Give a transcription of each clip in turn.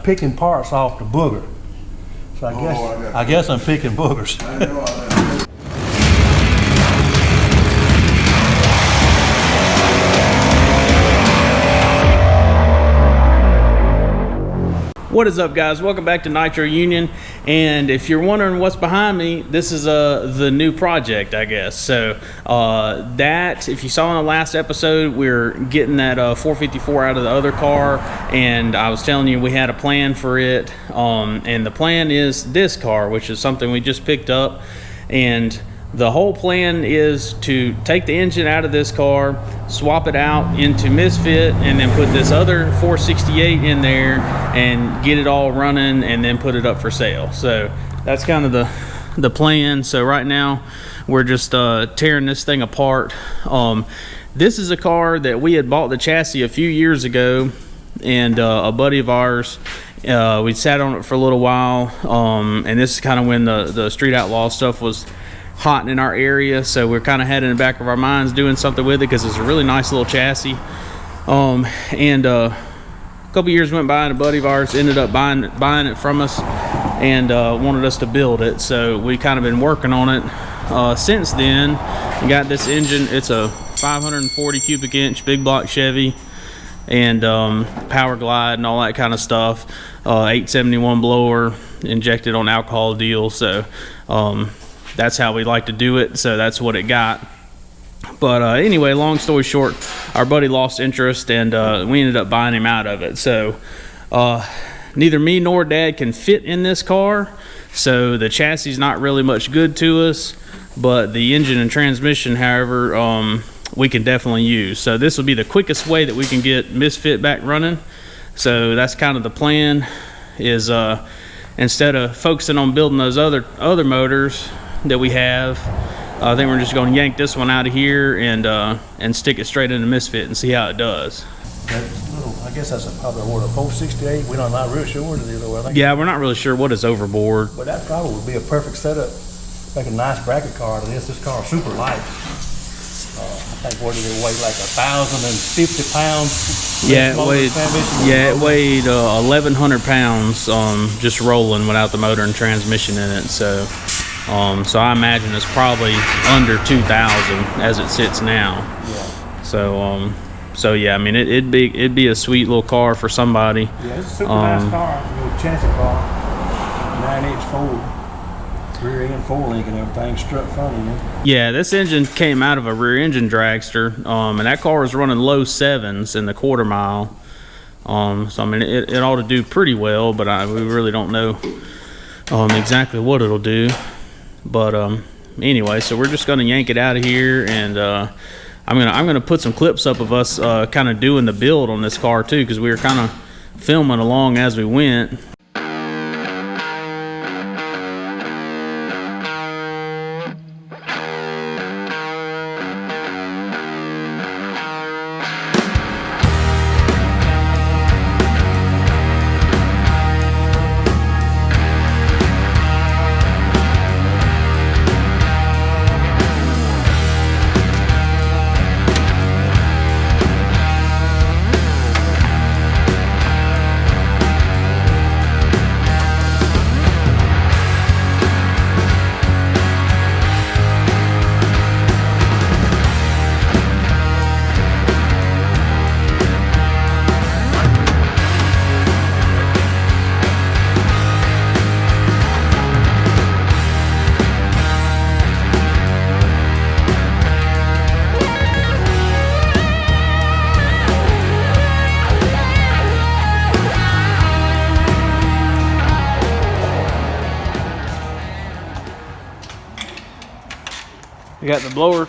picking parts off the Booger. So I guess I'm picking boogers. I know all that. What is up, guys? Welcome back to Nitro Union. And if you're wondering what's behind me, this is the new project, I guess. So that, if you saw in the last episode, we're getting that 454 out of the other car, and I was telling you we had a plan for it. And the plan is this car, which is something we just picked up. And the whole plan is to take the engine out of this car, swap it out into Misfit, and then put this other 468 in there and get it all running and then put it up for sale. So that's kind of the plan. So right now we're just tearing this thing apart. This is a car that we had bought the chassis a few years ago, and a buddy of ours, we sat on it for a little while, and this is kind of when the Street Outlaw stuff was hot in our area, so we're kind of had in the back of our minds doing something with it because it's a really nice little chassis. And a couple years went by, and a buddy of ours ended up buying it from us and wanted us to build it. So we kind of been working on it since then. We got this engine. It's a 540 cubic inch big block Chevy, and power glide and all that kind of stuff. 871 blower, injected on alcohol deal. So that's how we like to do it, so that's what it got. But anyway, long story short, our buddy lost interest, and we ended up buying him out of it. So neither me nor Dad can fit in this car, so the chassis is not really much good to us, but the engine and transmission, however, we can definitely use. So this will be the quickest way that we can get Misfit back running. So that's kind of the plan, is instead of focusing on building those other motors that we have, I think we're just going to yank this one out of here and stick it straight into Misfit and see how it does. I guess that's probably a 468. We're not really sure what it is. I think. Yeah, we're not really sure what is overboard. But that probably would be a perfect setup. Make a nice bracket car to this. This car is super light. I think what did it weigh, like 1,050 pounds? Yeah, it weighed 1,100 pounds just rolling without the motor and transmission in it. So I imagine it's probably under 2,000 as it sits now. Yeah. So yeah, I mean it'd be a sweet little car for somebody. Yeah, it's a super nice car, little chassis car, 9-inch Ford, rear end 4-link and everything, strut front end. Yeah, this engine came out of a rear engine dragster, and that car was running low 7s in the quarter mile. So I mean it ought to do pretty well, but we really don't know exactly what it'll do. But anyway, so we're just gonna yank it out of here, and I'm gonna put some clips up of us kind of doing the build on this car too, because we were kind of filming along as we went. We got the blower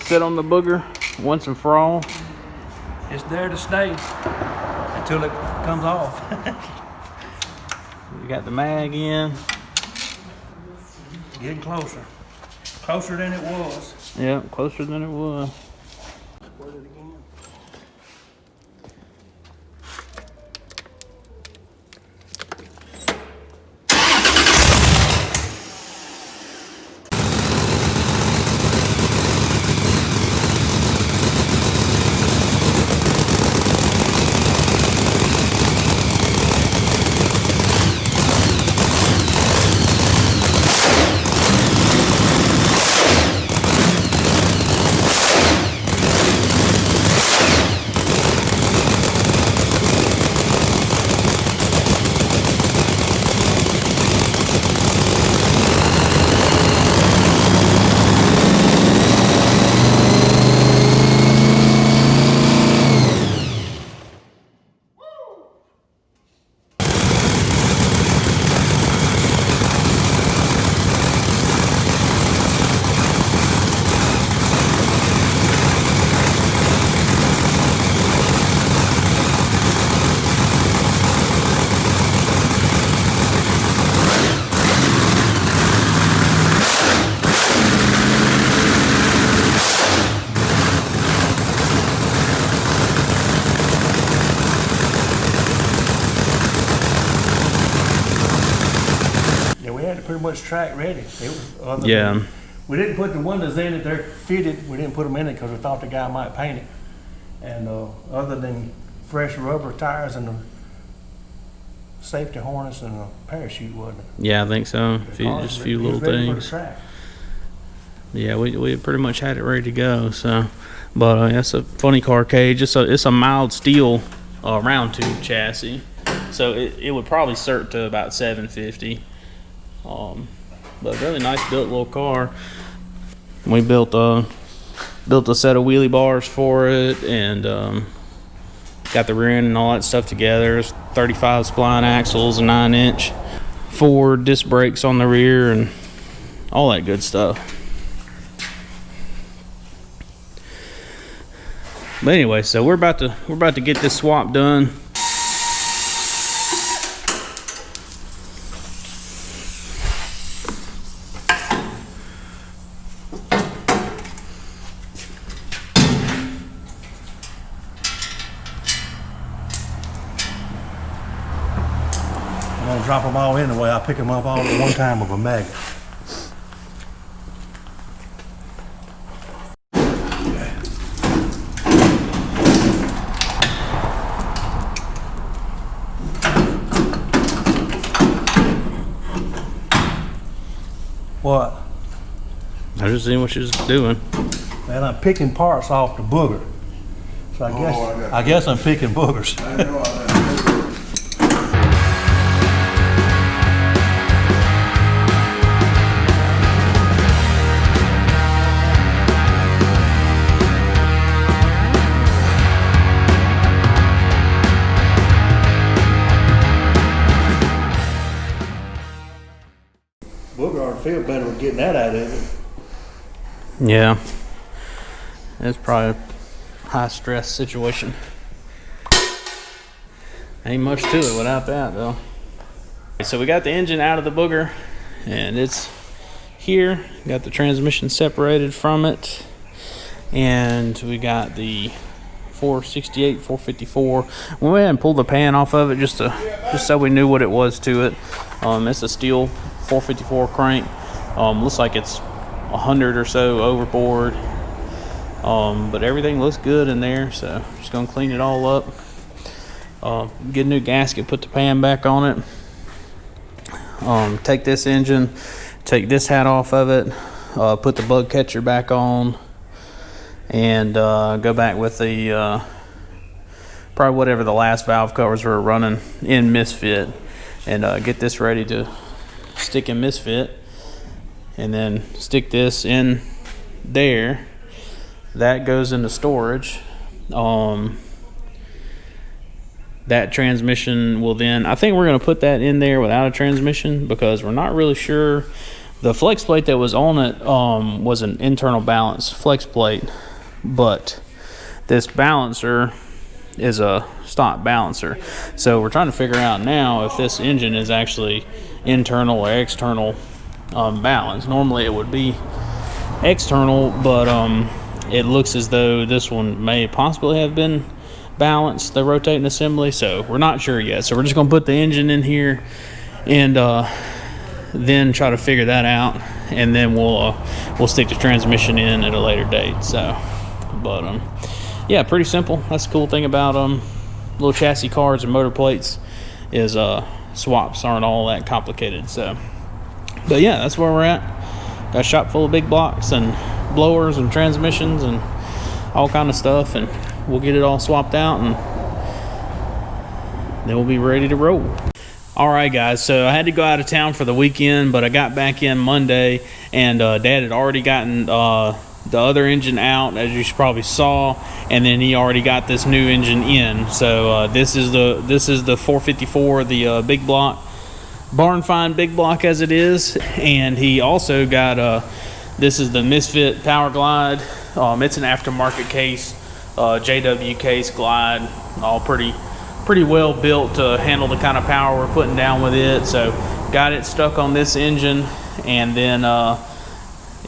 set on the Booger once and for all. It's there to stay until it comes off. We got the mag in. Getting closer. Closer than it was. Yeah, closer than it was. was track ready. It was Yeah. We didn't put the windows in it. They're fitted. We didn't put them in it because we thought the guy might paint it. And other than fresh rubber tires and the safety harness and a parachute, wasn't it? Yeah, I think so. Just a few little things. Yeah, we pretty much had it ready to go. So, but that's a funny car cage. It's a mild steel round tube chassis, so it would probably cert to about 750. But really nice built little car. We built a set of wheelie bars for it, and got the rear end and all that stuff together. There's 35 spline axles, a 9-inch Ford disc brakes on the rear, and all that good stuff. But anyway, so we're about to get this swap done. I'm gonna drop them all in the way I pick them up all at one time with a magnet. What? I was just seeing what you was doing. Man, I'm picking parts off the Booger. So I guess I'm picking boogers. I know all that. Booger ought to feel better with getting that out of it. Yeah, it's probably a high stress situation. Ain't much to it without that though. So we got the engine out of the Booger, and it's here. Got the transmission separated from it, and we got the 468, 454. We went ahead and pulled the pan off of it just so we knew what it was to it. It's a steel 454 crank. Looks like it's 100 or so overboard, but everything looks good in there, so just gonna clean it all up, get a new gasket, put the pan back on it, take this engine, take this hat off of it, put the bug catcher back on, and go back with the probably whatever the last valve covers were running in misfit, and get this ready to stick in misfit, and then stick this in there. That goes into storage. That transmission will then, I think we're going to put that in there without a transmission, because we're not really sure. The flex plate that was on it was an internal balance flex plate, but this balancer is a stock balancer. So we're trying to figure out now if this engine is actually internal or external balance. Normally it would be external, but it looks as though this one may possibly have been balanced, the rotating assembly, so we're not sure yet. So we're just going to put the engine in here and then try to figure that out, and then we'll stick the transmission in at a later date. So but yeah, pretty simple. That's the cool thing about little chassis cars and motor plates is swaps aren't all that complicated. So but yeah, that's where we're at. Got a shop full of big blocks and blowers and transmissions and all kind of stuff, and we'll get it all swapped out, and then we'll be ready to roll. All right, guys, so I had to go out of town for the weekend, but I got back in Monday, and Dad had already gotten the other engine out, as you probably saw, and then he already got this new engine in. So this is the 454, the big block, barn find big block as it is, and he also got this is the Misfit Power Glide. It's an aftermarket case, JW case glide, all pretty well built to handle the kind of power we're putting down with it. So got it stuck on this engine, and then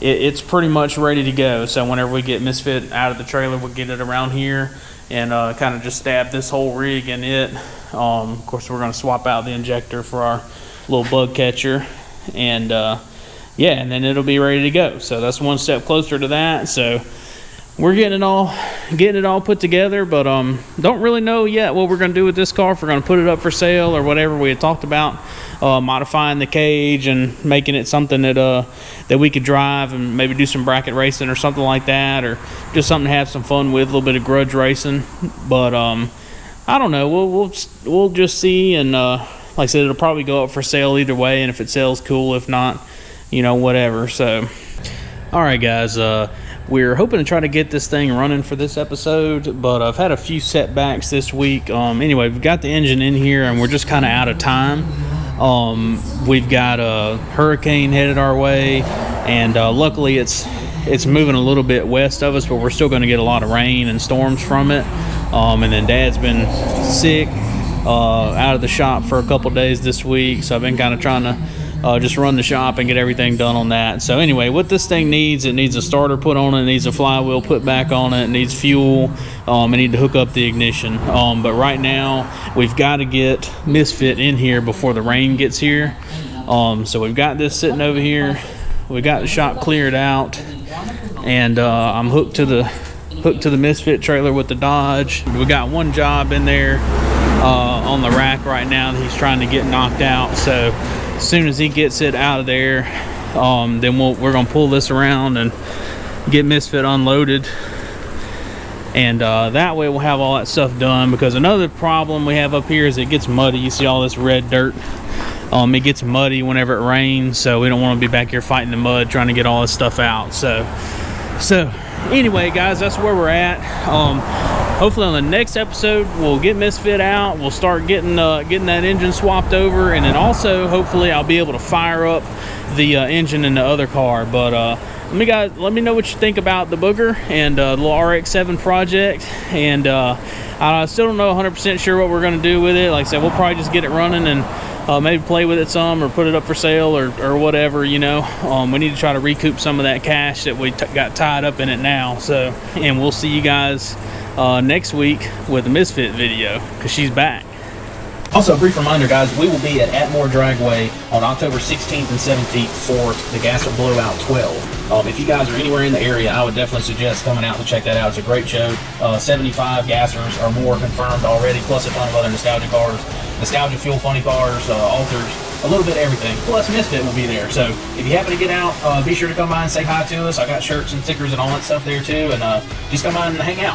it's pretty much ready to go. So whenever we get Misfit out of the trailer, we'll get it around here and kind of just stab this whole rig in it. Of course, we're going to swap out the injector for our little bug catcher, and yeah, and then it'll be ready to go. So that's one step closer to that. So we're getting it all put together, but don't really know yet what we're going to do with this car. If we're going to put it up for sale or whatever. We had talked about modifying the cage and making it something that we could drive and maybe do some bracket racing or something like that, or just something to have some fun with, a little bit of grudge racing. But I don't know. We'll just see, and like I said, it'll probably go up for sale either way, and if it sells, cool. If not, you know, whatever. So all right, guys, we're hoping to try to get this thing running for this episode, but I've had a few setbacks this week. Anyway, we've got the engine in here, and we're just kind of out of time. We've got a hurricane headed our way, and luckily it's moving a little bit west of us, but we're still going to get a lot of rain and storms from it. And then Dad's been sick, out of the shop for a couple days this week, so I've been kind of trying to just run the shop and get everything done on that. So anyway, what this thing needs, it needs a starter put on it, it needs a flywheel put back on it, it needs fuel, I need to hook up the ignition. But right now we've got to get Misfit in here before the rain gets here. So we've got this sitting over here, we got the shop cleared out, and I'm hooked to the Misfit trailer with the Dodge. We got one job in there on the rack right now that he's trying to get knocked out. So as soon as he gets it out of there, then we're gonna pull this around and get Misfit unloaded, and that way we'll have all that stuff done. Because another problem we have up here is it gets muddy. You see all this red dirt. It gets muddy whenever it rains, so we don't want to be back here fighting the mud trying to get all this stuff out. So anyway, guys, that's where we're at. Hopefully on the next episode we'll get Misfit out, we'll start getting that engine swapped over, and then also hopefully I'll be able to fire up the engine in the other car. But let me know what you think about the Booger and the little RX-7 project. And I still don't know 100% sure what we're going to do with it. Like I said, we'll probably just get it running and maybe play with it some, or put it up for sale, or whatever, you know. We need to try to recoup some of that cash that we got tied up in it now. So, and we'll see you guys next week with the Misfit video, because she's back. Also, a brief reminder, guys, we will be at Atmore Dragway on October 16th and 17th for the Gasser Blowout 12. If you guys are anywhere in the area, I would definitely suggest coming out to check that out. It's a great show. 75 Gassers or more confirmed already, plus a ton of other nostalgia cars, nostalgia fuel funny cars, alters, a little bit of everything. Plus Misfit will be there. So if you happen to get out, be sure to come by and say hi to us. I got shirts and stickers and all that stuff there too, and just come by and hang out.